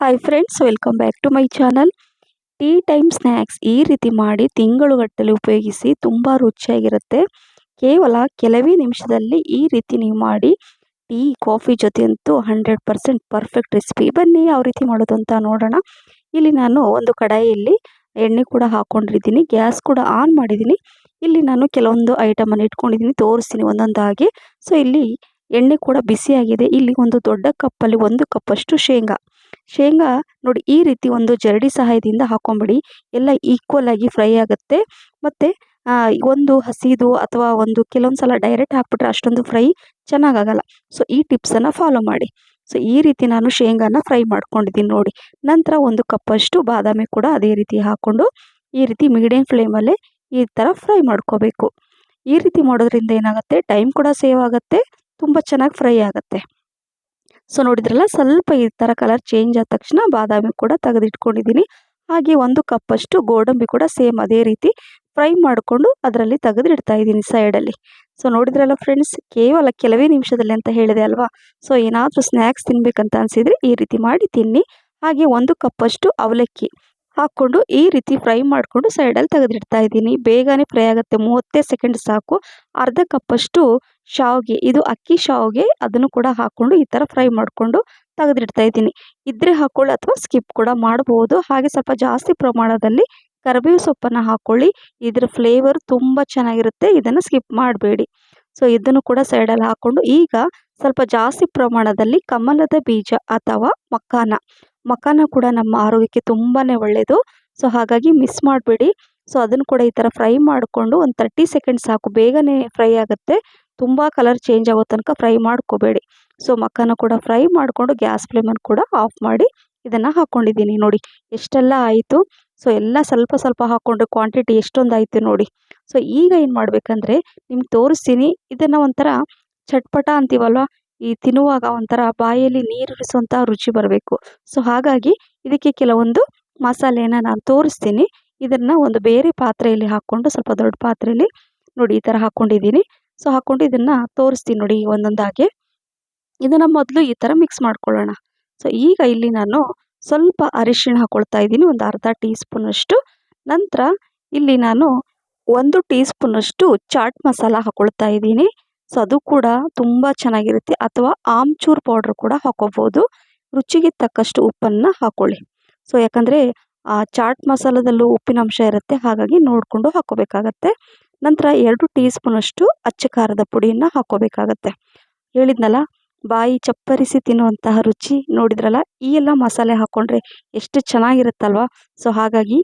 Hi friends, welcome back to my channel. Tea time snacks ಈ ರೀತಿ ಮಾಡಿ ತಿಂಗಳುಗಟ್ಟಲೆ ಉಪಯೋಗಿಸಿ ತುಂಬ ರುಚಿಯಾಗಿರುತ್ತೆ. ಕೇವಲ ಕೆಲವೇ ನಿಮಿಷದಲ್ಲಿ ಈ ರೀತಿ ನೀವು ಮಾಡಿ ಟೀ ಕಾಫಿ ಜೊತೆ ಅಂತೂ 100% ಪರ್ಫೆಕ್ಟ್ ರೆಸಿಪಿ. ಬನ್ನಿ ಯಾವ ರೀತಿ ಮಾಡೋದು ಅಂತ ನೋಡೋಣ. ಇಲ್ಲಿ ನಾನು ಒಂದು ಕಡಾಯಿಯಲ್ಲಿ ಎಣ್ಣೆ ಕೂಡ ಹಾಕ್ಕೊಂಡಿದ್ದೀನಿ, ಗ್ಯಾಸ್ ಕೂಡ ಆನ್ ಮಾಡಿದ್ದೀನಿ. ಇಲ್ಲಿ ನಾನು ಕೆಲವೊಂದು ಐಟಮನ್ನು ಇಟ್ಕೊಂಡಿದ್ದೀನಿ, ತೋರಿಸ್ತೀನಿ ಒಂದೊಂದಾಗಿ. ಸೊ ಇಲ್ಲಿ ಎಣ್ಣೆ ಕೂಡ ಬಿಸಿಯಾಗಿದೆ. ಇಲ್ಲಿ ಒಂದು ದೊಡ್ಡ ಕಪ್ಪಲ್ಲಿ 1 ಕಪ್ಪಷ್ಟು ಶೇಂಗಾ ನೋಡಿ, ಈ ರೀತಿ ಒಂದು ಜರಡಿ ಸಹಾಯದಿಂದ ಹಾಕೊಂಬಿಡಿ. ಎಲ್ಲ ಈಕ್ವಲ್ ಆಗಿ ಫ್ರೈ ಆಗುತ್ತೆ. ಮತ್ತು ಒಂದು ಹಸಿದು ಅಥವಾ ಒಂದು ಕೆಲವೊಂದು ಸಲ ಡೈರೆಕ್ಟ್ ಹಾಕ್ಬಿಟ್ರೆ ಅಷ್ಟೊಂದು ಫ್ರೈ ಚೆನ್ನಾಗಾಗಲ್ಲ. ಸೊ ಈ ಟಿಪ್ಸನ್ನು ಫಾಲೋ ಮಾಡಿ. ಸೊ ಈ ರೀತಿ ನಾನು ಶೇಂಗಾನ ಫ್ರೈ ಮಾಡ್ಕೊಂಡಿದ್ದೀನಿ ನೋಡಿ. ನಂತರ 1 ಕಪ್ಪಷ್ಟು ಬಾದಾಮಿ ಕೂಡ ಅದೇ ರೀತಿ ಹಾಕ್ಕೊಂಡು ಈ ರೀತಿ ಮೀಡಿಯಂ ಫ್ಲೇಮಲ್ಲೇ ಈ ಥರ ಫ್ರೈ ಮಾಡ್ಕೋಬೇಕು. ಈ ರೀತಿ ಮಾಡೋದ್ರಿಂದ ಏನಾಗುತ್ತೆ, ಟೈಮ್ ಕೂಡ ಸೇವ್ ಆಗುತ್ತೆ, ತುಂಬ ಚೆನ್ನಾಗಿ ಫ್ರೈ ಆಗುತ್ತೆ. ಸೊ ನೋಡಿದ್ರಲ್ಲ, ಸ್ವಲ್ಪ ಈ ಥರ ಕಲರ್ ಚೇಂಜ್ ಆದ ತಕ್ಷಣ ಬಾದಾಮಿ ಕೂಡ ತೆಗೆದಿಟ್ಕೊಂಡಿದ್ದೀನಿ. ಹಾಗೆ 1 ಕಪ್ಪಷ್ಟು ಗೋಡಂಬಿ ಕೂಡ ಸೇಮ್ ಅದೇ ರೀತಿ ಫ್ರೈ ಮಾಡಿಕೊಂಡು ಅದರಲ್ಲಿ ತೆಗೆದಿಡ್ತಾ ಇದ್ದೀನಿ ಸೈಡಲ್ಲಿ. ಸೊ ನೋಡಿದ್ರಲ್ಲ ಫ್ರೆಂಡ್ಸ್, ಕೇವಲ ಕೆಲವೇ ನಿಮಿಷದಲ್ಲಿ ಅಂತ ಹೇಳಿದೆ ಅಲ್ವಾ. ಸೊ ಏನಾದರೂ ಸ್ನ್ಯಾಕ್ಸ್ ತಿನ್ನಬೇಕಂತ ಅನಿಸಿದರೆ ಈ ರೀತಿ ಮಾಡಿ ತಿನ್ನಿ. ಹಾಗೆ 1 ಕಪ್ಪಷ್ಟು ಅವಲಕ್ಕಿ ಹಾಕ್ಕೊಂಡು ಈ ರೀತಿ ಫ್ರೈ ಮಾಡಿಕೊಂಡು ಸೈಡಲ್ಲಿ ತೆಗೆದಿಡ್ತಾ ಇದ್ದೀನಿ. ಬೇಗನೆ ಫ್ರೈ ಆಗುತ್ತೆ, 30 ಸೆಕೆಂಡ್ ಸಾಕು. ಅರ್ಧ ಕಪ್ಪಷ್ಟು ಶಾವಿಗೆ, ಇದು ಅಕ್ಕಿ ಶಾವಿಗೆ, ಅದನ್ನು ಕೂಡ ಹಾಕ್ಕೊಂಡು ಈ ಥರ ಫ್ರೈ ಮಾಡಿಕೊಂಡು ತೆಗೆದಿಡ್ತಾ ಇದ್ದೀನಿ. ಇದ್ರೆ ಹಾಕ್ಕೊಳ್ಳಿ ಅಥವಾ ಸ್ಕಿಪ್ ಕೂಡ ಮಾಡ್ಬೋದು. ಹಾಗೆ ಸ್ವಲ್ಪ ಜಾಸ್ತಿ ಪ್ರಮಾಣದಲ್ಲಿ ಕರಿಬೇವು ಸೊಪ್ಪನ್ನು ಹಾಕ್ಕೊಳ್ಳಿ, ಇದ್ರ ಫ್ಲೇವರ್ ತುಂಬ ಚೆನ್ನಾಗಿರುತ್ತೆ, ಇದನ್ನು ಸ್ಕಿಪ್ ಮಾಡಬೇಡಿ. ಸೊ ಇದನ್ನು ಕೂಡ ಸೈಡಲ್ಲಿ ಹಾಕ್ಕೊಂಡು ಈಗ ಸ್ವಲ್ಪ ಜಾಸ್ತಿ ಪ್ರಮಾಣದಲ್ಲಿ ಕಮಲದ ಬೀಜ ಅಥವಾ ಮಕಾನ ಕೂಡ ನಮ್ಮ ಆರೋಗ್ಯಕ್ಕೆ ತುಂಬಾ ಒಳ್ಳೆಯದು. ಸೊ ಹಾಗಾಗಿ ಮಿಸ್ ಮಾಡಬೇಡಿ. ಸೊ ಅದನ್ನು ಕೂಡ ಈ ಥರ ಫ್ರೈ ಮಾಡಿಕೊಂಡು ಒಂದು 30 ಸೆಕೆಂಡ್ ಸಾಕು, ಬೇಗನೆ ಫ್ರೈ ಆಗುತ್ತೆ. ತುಂಬ ಕಲರ್ ಚೇಂಜ್ ಆಗೋ ತನಕ ಫ್ರೈ ಮಾಡ್ಕೋಬೇಡಿ. ಸೊ ಮಕಾನ ಕೂಡ ಫ್ರೈ ಮಾಡಿಕೊಂಡು ಗ್ಯಾಸ್ ಫ್ಲೇಮನ್ನು ಕೂಡ ಆಫ್ ಮಾಡಿ ಇದನ್ನು ಹಾಕ್ಕೊಂಡಿದ್ದೀನಿ ನೋಡಿ. ಎಷ್ಟೆಲ್ಲ ಆಯಿತು. ಸೊ ಎಲ್ಲ ಸ್ವಲ್ಪ ಸ್ವಲ್ಪ ಹಾಕ್ಕೊಂಡ್ರೆ ಕ್ವಾಂಟಿಟಿ ಎಷ್ಟೊಂದು ಆಯಿತು ನೋಡಿ. ಸೊ ಈಗ ಏನು ಮಾಡಬೇಕಂದ್ರೆ ನಿಮ್ಗೆ ತೋರಿಸ್ತೀನಿ. ಇದನ್ನು ಒಂಥರ ಚಟ್ಪಟ ಅಂತೀವಲ್ವ, ಈ ತಿನ್ನುವಾಗ ಒಂಥರ ಬಾಯಲ್ಲಿ ನೀರಿರಿಸುವಂಥ ರುಚಿ ಬರಬೇಕು. ಸೊ ಹಾಗಾಗಿ ಇದಕ್ಕೆ ಕೆಲವೊಂದು ಮಸಾಲೆಯನ್ನು ನಾನು ತೋರಿಸ್ತೀನಿ. ಇದನ್ನು ಒಂದು ಬೇರೆ ಪಾತ್ರೆಯಲ್ಲಿ ಹಾಕ್ಕೊಂಡು, ಸ್ವಲ್ಪ ದೊಡ್ಡ ಪಾತ್ರೆಯಲ್ಲಿ ನೋಡಿ ಈ ಥರ ಹಾಕ್ಕೊಂಡಿದ್ದೀನಿ. ಸೊ ಹಾಕ್ಕೊಂಡು ಇದನ್ನು ತೋರಿಸ್ತೀನಿ ನೋಡಿ ಒಂದೊಂದಾಗಿ. ಇದನ್ನು ಮೊದಲು ಈ ಥರ ಮಿಕ್ಸ್ ಮಾಡ್ಕೊಳ್ಳೋಣ. ಸೊ ಈಗ ಇಲ್ಲಿ ನಾನು ಸ್ವಲ್ಪ ಅರಿಶಿಣ ಹಾಕ್ಕೊಳ್ತಾ ಇದ್ದೀನಿ, ಒಂದು ಅರ್ಧ ಟೀ ಸ್ಪೂನಷ್ಟು. ನಂತರ ಇಲ್ಲಿ ನಾನು 1 ಟೀ ಸ್ಪೂನಷ್ಟು ಚಾಟ್ ಮಸಾಲ ಹಾಕ್ಕೊಳ್ತಾ ಇದ್ದೀನಿ. ಸೊ ಅದು ಕೂಡ ತುಂಬ ಚೆನ್ನಾಗಿರುತ್ತೆ. ಅಥವಾ ಆಮ್ಚೂರ್ ಪೌಡ್ರ್ ಕೂಡ ಹಾಕ್ಕೋಬೋದು. ರುಚಿಗೆ ತಕ್ಕಷ್ಟು ಉಪ್ಪನ್ನು ಹಾಕ್ಕೊಳ್ಳಿ. ಸೊ ಯಾಕಂದರೆ ಚಾಟ್ ಮಸಾಲದಲ್ಲೂ ಉಪ್ಪಿನಂಶ ಇರುತ್ತೆ, ಹಾಗಾಗಿ ನೋಡಿಕೊಂಡು ಹಾಕ್ಕೋಬೇಕಾಗತ್ತೆ. ನಂತರ 2 ಟೀ ಸ್ಪೂನಷ್ಟು ಅಚ್ಚ ಖಾರದ ಪುಡಿಯನ್ನು ಹಾಕ್ಕೋಬೇಕಾಗತ್ತೆ. ಹೇಳಿದ್ನಲ್ಲ, ಬಾಯಿ ಚಪ್ಪರಿಸಿ ತಿನ್ನುವಂತಹ ರುಚಿ. ನೋಡಿದ್ರಲ್ಲ, ಈ ಎಲ್ಲ ಮಸಾಲೆ ಹಾಕ್ಕೊಂಡ್ರೆ ಎಷ್ಟು ಚೆನ್ನಾಗಿರುತ್ತಲ್ವ. ಸೊ ಹಾಗಾಗಿ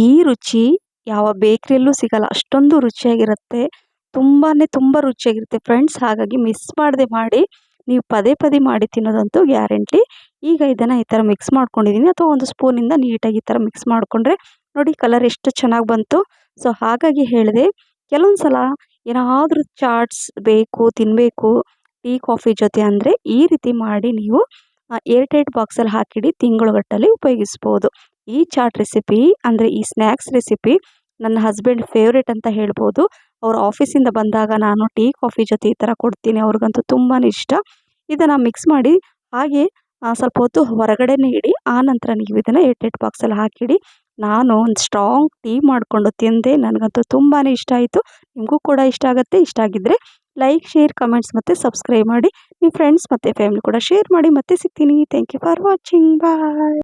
ಈ ರುಚಿ ಯಾವ ಬೇಕ್ರಿಯಲ್ಲೂ ಸಿಗಲ್ಲ, ಅಷ್ಟೊಂದು ರುಚಿಯಾಗಿರುತ್ತೆ. ತುಂಬ ರುಚಿಯಾಗಿರುತ್ತೆ ಫ್ರೆಂಡ್ಸ್. ಹಾಗಾಗಿ ಮಿಸ್ ಮಾಡದೆ ಮಾಡಿ, ನೀವು ಪದೇ ಪದೇ ಮಾಡಿ ತಿನ್ನೋದಂತೂ ಗ್ಯಾರಂಟಿ. ಈಗ ಇದನ್ನು ಈ ಥರ ಮಿಕ್ಸ್ ಮಾಡ್ಕೊಂಡಿದ್ದೀನಿ, ಅಥವಾ ಒಂದು ಸ್ಪೂನಿಂದ ನೀಟಾಗಿ ಈ ಥರ ಮಿಕ್ಸ್ ಮಾಡಿಕೊಂಡ್ರೆ ನೋಡಿ ಕಲರ್ ಎಷ್ಟು ಚೆನ್ನಾಗಿ ಬಂತು. ಸೊ ಹಾಗಾಗಿ ಹೇಳಿದೆ, ಕೆಲವೊಂದು ಸಲ ಏನಾದರೂ ಚಾಟ್ಸ್ ಬೇಕು, ತಿನ್ನಬೇಕು ಟೀ ಕಾಫಿ ಜೊತೆ ಅಂದರೆ ಈ ರೀತಿ ಮಾಡಿ ನೀವು ಏರ್ಟೈಟ್ ಬಾಕ್ಸಲ್ಲಿ ಹಾಕಿಡಿ, ತಿಂಗಳುಗಟ್ಟಲೆ ಉಪಯೋಗಿಸ್ಬೋದು. ಈ ಚಾಟ್ ರೆಸಿಪಿ ಅಂದರೆ ಈ ಸ್ನ್ಯಾಕ್ಸ್ ರೆಸಿಪಿ ನನ್ನ ಹಸ್ಬೆಂಡ್ ಫೇವ್ರೇಟ್ ಅಂತ ಹೇಳ್ಬೋದು. ಅವ್ರು ಆಫೀಸಿಂದ ಬಂದಾಗ ನಾನು ಟೀ ಕಾಫಿ ಜೊತೆ ಈ ಥರ ಕೊಡ್ತೀನಿ, ಅವ್ರಿಗಂತೂ ತುಂಬಾ ಇಷ್ಟ. ಇದನ್ನು ಮಿಕ್ಸ್ ಮಾಡಿ ಹಾಗೆ ಸ್ವಲ್ಪ ಹೊತ್ತು ಹೊರಗಡೆನೇ ಇಡಿ. ಆನಂತರ ನೀವು ಇದನ್ನು ಏರ್ಟೈಟ್ ಬಾಕ್ಸಲ್ಲಿ ಹಾಕಿಡಿ. ನಾನು ಒಂದು ಸ್ಟ್ರಾಂಗ್ ಟೀ ಮಾಡಿಕೊಂಡು ತಿಂದೆ, ನನಗಂತೂ ತುಂಬಾ ಇಷ್ಟ ಆಯಿತು. ನಿಮಗೂ ಕೂಡ ಇಷ್ಟ ಆಗುತ್ತೆ. ಇಷ್ಟ ಆಗಿದ್ದರೆ ಲೈಕ್, ಶೇರ್, ಕಮೆಂಟ್ಸ್ ಮತ್ತು ಸಬ್ಸ್ಕ್ರೈಬ್ ಮಾಡಿ. ನಿಮ್ಮ ಫ್ರೆಂಡ್ಸ್ ಮತ್ತು ಫ್ಯಾಮಿಲಿ ಕೂಡ ಶೇರ್ ಮಾಡಿ. ಮತ್ತೆ ಸಿಗ್ತೀನಿ. Thank you for watching. Bye.